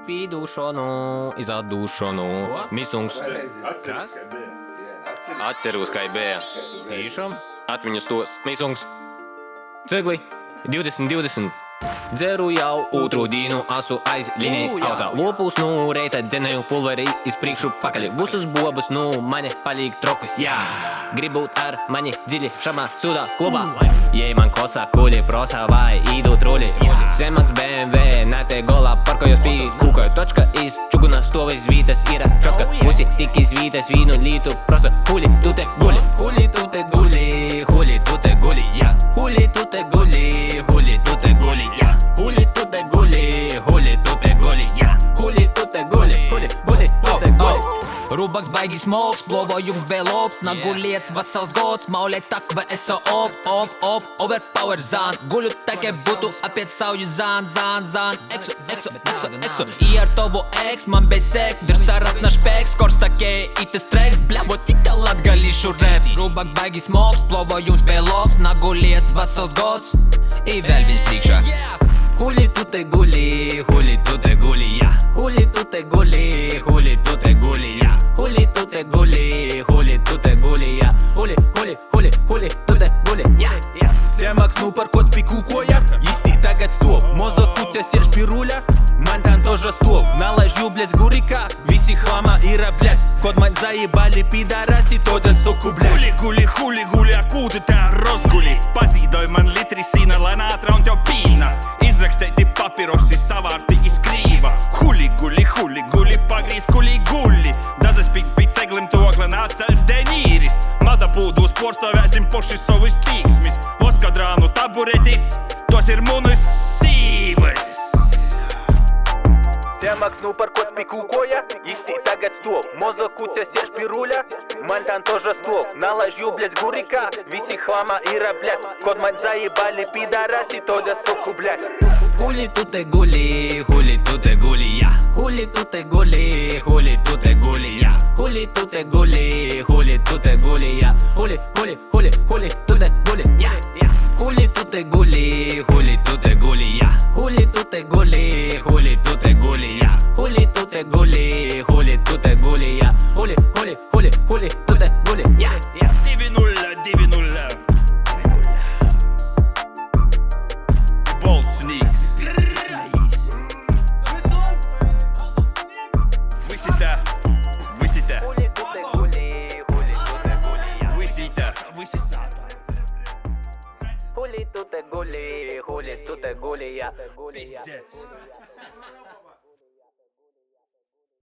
pīdušanu, izādūšanu, misungs. Kas? Atceros, kā bija. Tīšām, atmiņas tos, misungs. Cegli, 20. Dzeru jau otru dienu, asu aiz līnijas autā. Lopus, reita dzenēju pulveri iz priekšu pakaļ. Visus bobus, mani palīk trokas, jā. Gribūt ar mani dziļi šamā sudā klubā. Jei man kosā kuļi prosa vai īdu truli. Zemaks BMW, nāte golā parkojos pī kūkoju. Točka iz čuguna stovis vītas ira čotka. Usi tik iz vītas vīnu lītu prosa. Huli tu te guli, huli tu te guli, huli tu te guli, jā. Huli tu te guli, huli tu te guli. Huli tu te guli, huli tu te guli, jā. Huli tu te guli, huli tu te guli. Rubaks baigi smogs, plovojums belops, nagulietis vasals gods, maulēts takva eso op, overpower zān. Guļu takie būtu apiet sauju zān, ekso. I ar tovu eks, man bez seks, drsarat na špeks, kors takie itis treks, bļavo tika latgalīšu reps. Rubaks baigi smogs, plovojums belops, nagulietis vasals gods, I vēl viens priekšā. Huli tu te guli, jā. Huli tu te guli, jā. Huli tu te guli, jā. Huli tu te guli, jā. Zemaks parkots pie kūkoja, īsti tagad stop. Mozo kuce siež pie ruļa, man там тоже stop. Налажу, блядь, гурика, visi хлама ира, блядь. Код man заебали пидораси, тода соку, блядь. Huli, aku tu tää rosguli. Pasidoi man litri siinä lanatra on tev pilna. Izraksteiti papirossi savarti iskriiva. Huli, pagrīs guli. Dazas pīt ceglim tokla nāca denīris. Mada pūdūs porstovēsim poši savus tīksmis. Voskadrānu taburetis, tos ir munus sīvas. Zemaks parkots pie kūkoja, īsti tagad stop. Mozo kuce siež pie ruļa, man там тоже stop. Налажу, блядь, гурика, visi хлама ира, блядь. Код man заебали пидораси, тода соку, блядь. Huli tu te guli, jā. Huli tu te guli, jā. Huli tu te guli, jā. Huli tu te guli, jā. Huli tu te guli, jā. Huli tu te guli, jā. Huli tu te guli, jā. Huli tu te guli, jā. Huli tu te guli, jā. Divi nulla. Bolt sneaks. Visita. Huli tu te guli, jā. Visita. Huli tu te guli, jā. Пиздец.